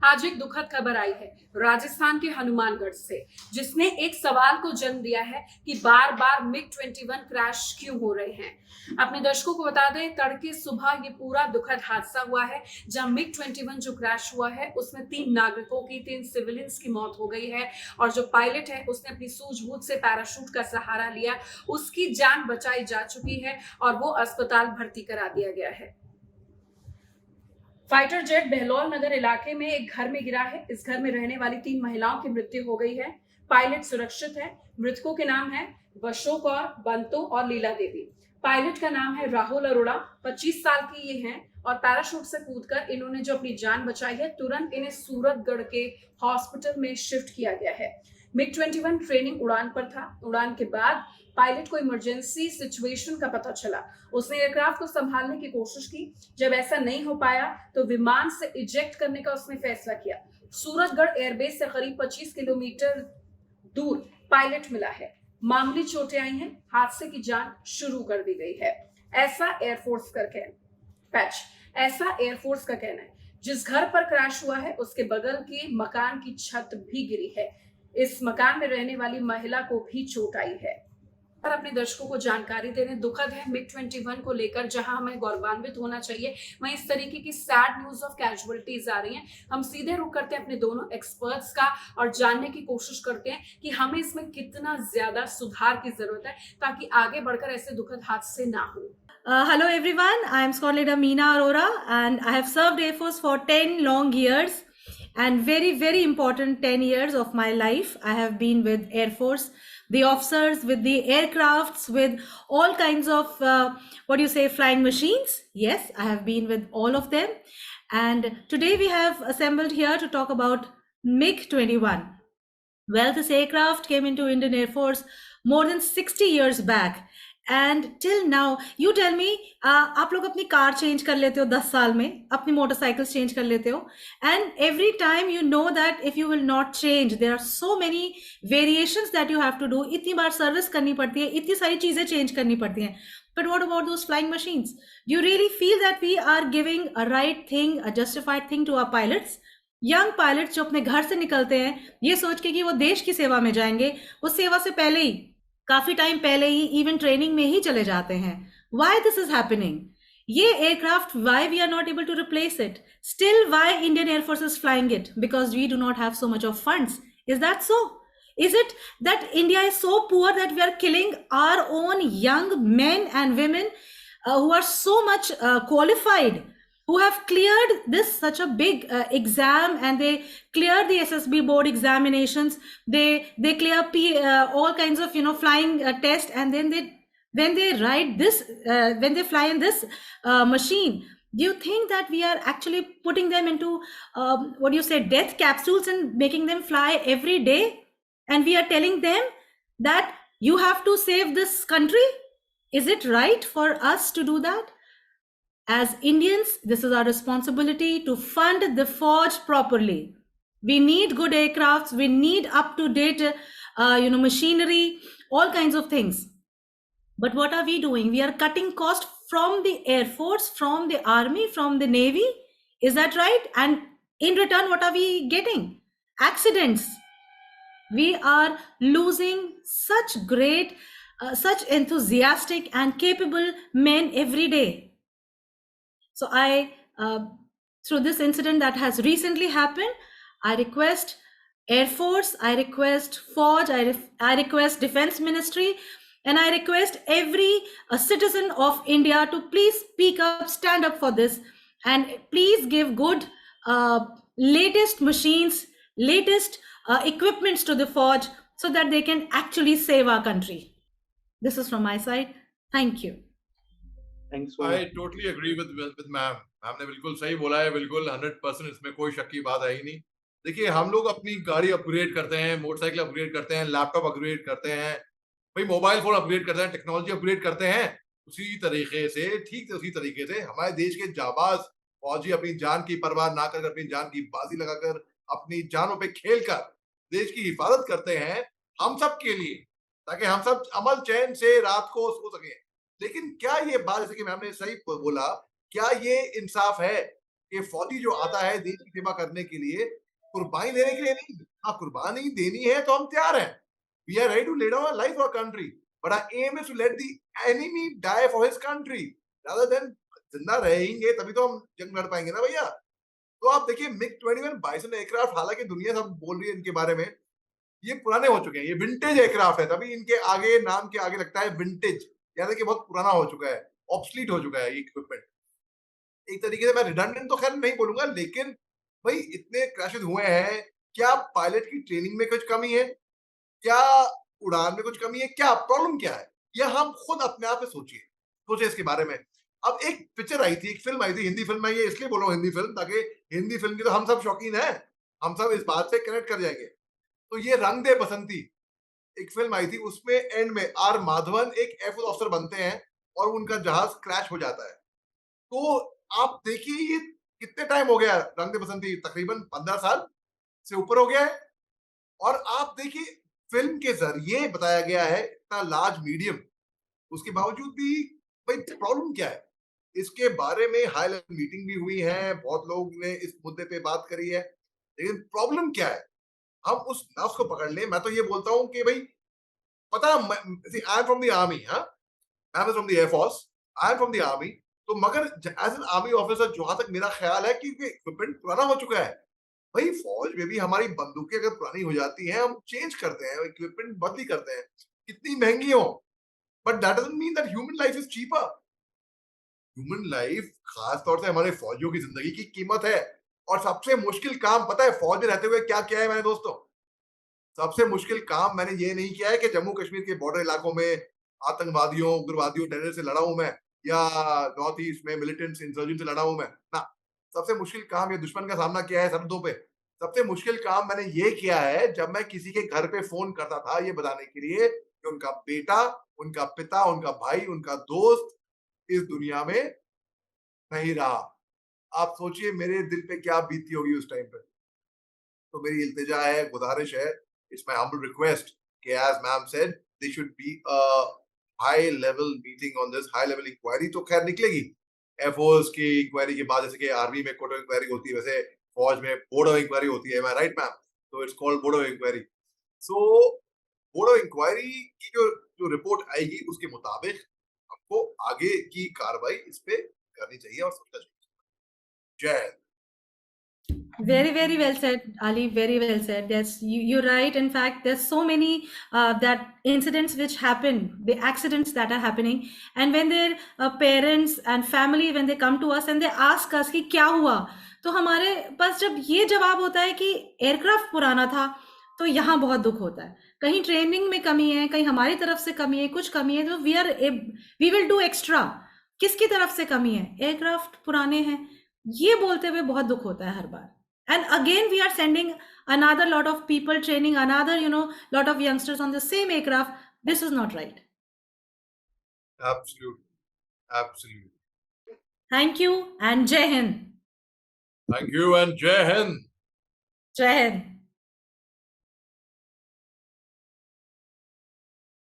आज एक दुखद खबर आई है राजस्थान के हनुमानगढ़ से, जिसने एक सवाल को जन्म दिया है कि बार बार मिग-21 क्रैश क्यों हो रहे हैं। अपने दर्शकों को बता दें, तड़के सुबह ये पूरा दुखद हादसा हुआ है, जहां मिग-21 जो क्रैश हुआ है उसमें 3 नागरिकों की, 3 सिविलियंस की मौत हो गई है और जो पायलट है उसने अपनी सूझबूझ से पैराशूट का सहारा लिया, उसकी जान बचाई जा चुकी है और वो अस्पताल भर्ती करा दिया गया है। फाइटर जेट बहलोल नगर इलाके में एक घर में गिरा है। इस घर में रहने वाली 3 महिलाओं की मृत्यु हो गई है। पायलट सुरक्षित है। मृतकों के नाम है बशो कौर, बंतो और लीला देवी। पायलट का नाम है राहुल अरोड़ा, 25 साल की ये हैं और पैराशूट से कूदकर इन्होंने जो अपनी जान बचाई है, तुरंत इन्हें सूरतगढ़ के हॉस्पिटल में शिफ्ट किया गया है। मिग-21 ट्रेनिंग उड़ान पर था। उड़ान के बाद पायलट को इमरजेंसी सिचुएशन का पता चला। उसने एयरक्राफ्ट को संभालने की कोशिश की। जब ऐसा नहीं हो पाया तो विमान से इजेक्ट करने का उसने फैसला किया। सूरतगढ़ एयरबेस से करीब 25 किलोमीटर दूर पायलट मिला है। मामूली चोटें आई हैं। हादसे की जांच शुरू कर दी गई है। ऐसा एयरफोर्स का कहना है। जिस घर पर क्रैश हुआ है उसके बगल के मकान की छत भी गिरी है। इस मकान में रहने वाली महिला को भी चोट आई है। और अपने दर्शकों को जानकारी दे रहे हैं। दुखद है मिग-21 को लेकर, जहां हमें गौरवान्वित होना चाहिए, वहीं इस तरीके की सैड न्यूज ऑफ कैजुअलिटीज आ रही हैं। हम सीधे रुख करते हैं अपने दोनों एक्सपर्ट्स का और जानने की कोशिश करते हैं कि हमें इसमें कितना ज्यादा सुधार की जरूरत है, ताकि आगे बढ़कर ऐसे दुखद हादसे ना हो। Hello everyone, I am Squad Leader Meena Arora and I have served Air Force for 10 long years and very important 10 years of my life. I have been with Air Force, the officers, with the aircrafts, with all kinds of, flying machines. Yes, I have been with all of them. And today we have assembled here to talk about MiG-21. Well, this aircraft came into Indian Air Force more than 60 years back. And till now you tell me, आप लोग अपनी car change कर लेते हो 10 साल में, अपनी motorcycles change कर लेते हो, and every time you know that if you will not change there are so many variations that you have to do. इतनी बार सर्विस करनी पड़ती है, इतनी सारी चीजें चेंज करनी पड़ती हैं. But what about those flying machines? Do you really feel that we are giving a right thing, a justified thing to our pilots? Young pilots जो अपने घर से निकलते हैं ये सोच के कि वो देश की सेवा में जाएंगे, वो सेवा से पहले ही, काफी टाइम पहले ही इवन ट्रेनिंग में ही चले जाते हैं. Why this is happening? ये aircraft, why we are not able to replace it? Still why Indian air force is flying it? Because we do not have so much of funds. Is that so? Is it that India is so poor that we are killing our own young men and women who are so much qualified, who have cleared this such a big exam, and they clear the SSB board examinations, they clear all kinds of flying test, and then when they ride this when they fly in this machine, do you think that we are actually putting them into death capsules and making them fly every day, and we are telling them that you have to save this country? Is it right for us to do that? As Indians, this is our responsibility to fund the forge properly. We need good aircrafts, we need up-to-date machinery, all kinds of things. But what are we doing? We are cutting cost from the Air Force, from the Army, from the Navy. Is that right? And in return, what are we getting? Accidents. We are losing such great, such enthusiastic and capable men every day. So through this incident that has recently happened, I request Air Force, I request Forge, I request Defense Ministry, and I request every citizen of India to please speak up, stand up for this, and please give good latest machines, latest equipments to the Forge, so that they can actually save our country. This is from my side. Thank you. I totally agree with ma'am. Ma'am ने बिल्कुल सही बोला है, बिल्कुल 100%, इसमें कोई शक की बात है ही नहीं. देखिए, हम लोग अपनी गाड़ी अपग्रेड करते हैं, मोटरसाइकिल अपग्रेड करते हैं, लैपटॉप अपग्रेड करते हैं, भाई मोबाइल फोन अपग्रेड करते हैं, टेक्नोलॉजी अपग्रेड करते हैं. उसी तरीके से, ठीक उसी तरीके से हमारे देश के जाबाज फौजी अपनी जान की परवाह ना कर, अपनी जान की बाजी लगाकर, अपनी जानों पे खेलकर देश की हिफाजत करते हैं हम सब के लिए, ताकि हम सब अमल चैन से रात को सो सकें. लेकिन क्या ये बात, जैसे कि मैम ने सही बोला, क्या ये इंसाफ है कि फौजी जो आता है देश की सेवा करने के लिए, कुर्बानी देने के लिए नहीं, हाँ कुर्बानी देनी है तो हम तैयार हैं, we are ready to lay down our life for our country, but our aim is to let the enemy die for his country rather than जिंदा रहेंगे तभी तो हम जंग लड़ पाएंगे ना भैया। तो आप देखिए मिग 21 बाइसन एयरक्राफ्ट, हालांकि दुनिया सब बोल रही है इनके बारे में, ये पुराने हो चुके हैं, ये विंटेज एयरक्राफ्ट है, तभी इनके आगे नाम के आगे लगता है विंटेज, यानी कि बहुत पुराना हो चुका है, ऑब्सलीट हो चुका है ये इक्विपमेंट। एक तरीके से मैं रिडंडेंट तो खैर नहीं बोलूंगा, लेकिन भाई इतने क्रैशेस हुए हैं, क्या पायलट की ट्रेनिंग में कुछ कमी है, क्या उड़ान में कुछ कमी है, क्या प्रॉब्लम क्या है, यह हम खुद अपने आप में सोचे इसके बारे में। अब एक पिक्चर आई थी, एक फिल्म आई थी, हिंदी फिल्म, मैं ये इसलिए बोल रहा हूँ हिंदी फिल्म, ताकि हिंदी फिल्म की तो हम सब शौकीन हैं, हम सब इस बात से कनेक्ट कर जाएंगे। तो ये रंग दे बसंती एक फिल्म आई थी, उसमें एंड में आर माधवन एक एयरफोर्स ऑफिसर बनते हैं और उनका जहाज क्रैश हो जाता है। तो आप देखिए ये कितने टाइम हो गया रंग दे बसंती, तकरीबन 15 साल से ऊपर हो गया है, और आप देखिए फिल्म के जरिए बताया गया है इतना लार्ज मीडियम, उसके बावजूद भी भाई प्रॉब्लम क्या है, इसके बारे में हाई लेवल मीटिंग भी हुई है, बहुत लोग ने इस मुद्दे पे बात करी है, लेकिन प्रॉब्लम क्या है, हम उस नफ्स को पकड़ लें। मैं तो ये बोलता हूँ कि भाई पता, I am from the army, हाँ I am from the air force, I am from the army, तो मगर एज एन आर्मी ऑफिसर जहां तक मेरा ख्याल है कि इक्विपमेंट पुराना हो चुका है, भाई फौज में भी हमारी बंदूकें अगर पुरानी हो जाती हैं हम चेंज करते हैं, इक्विपमेंट बदली करते हैं, कितनी महंगी हो, but that doesn't mean that human life is cheaper. Human life खास तौर से हमारे फौजियों की जिंदगी की कीमत है, और सबसे मुश्किल काम पता है फौज में रहते हुए क्या किया है मैंने दोस्तों, सबसे मुश्किल काम मैंने ये नहीं किया है कि जम्मू कश्मीर के बॉर्डर इलाकों में आतंकवादियों, उग्रवादियों, टेरर से लड़ा हूं मैं, या नॉर्थ ईस्ट में मिलिटेंट्स, इंसर्जेंट से लड़ा हूं मैं ना। सबसे मुश्किल काम ये दुश्मन का सामना किया है सरहदों पे। सबसे मुश्किल काम मैंने ये किया है जब मैं किसी के घर पे फोन करता था ये बताने के लिए कि उनका बेटा, उनका पिता, उनका भाई, उनका दोस्त इस दुनिया में नहीं रहा। आप सोचिए मेरे दिल पे क्या बीती होगी उस टाइम पे। तो मेरी इल्तिजा है, गुजारिश है, इट्स माय हम्बल रिक्वेस्ट कि as ma'am said they should be a high level meeting on this, high level inquiry तो खैर निकलेगी एयरफोर्स की इंक्वायरी के बाद, जैसे कि आर्मी में कोर्ट ऑफ इंक्वायरी होती है, वैसे फौज में बोर्ड ऑफ इंक्वायरी होती है, एम आई राइट मैम? तो it's called board of inquiry. So board of inquiry की जो जो रिपोर्ट आएगी उसके मुताबिक हमको आगे की कार्रवाई इस पे करनी चाहिए और सोचना चाहिए। जय Hind. Very, very well said, Ali. Very well said. Yes, you're right. In fact, there's so many that incidents which happen, the accidents that are happening, and when their parents and family, when they come to us and they ask us कि क्या हुआ, तो हमारे पास जब ये जवाब होता है कि एयरक्राफ्ट पुराना था, तो यहाँ बहुत दुख होता है। कहीं ट्रेनिंग में कमी है, कहीं हमारी तरफ से कमी है, कुछ कमी है, तो वी विल डू एक्स्ट्रा। किसकी तरफ से कमी है? एयरक्राफ्ट पुराने हैं, ये बोलते हुए बहुत दुख होता है हर बार। And again we are sending another lot of people, training another lot of youngsters on the same aircraft. This is not right. Absolutely. Thank you and Jai Hind. Thank you and Jai Hind. Jai Hind.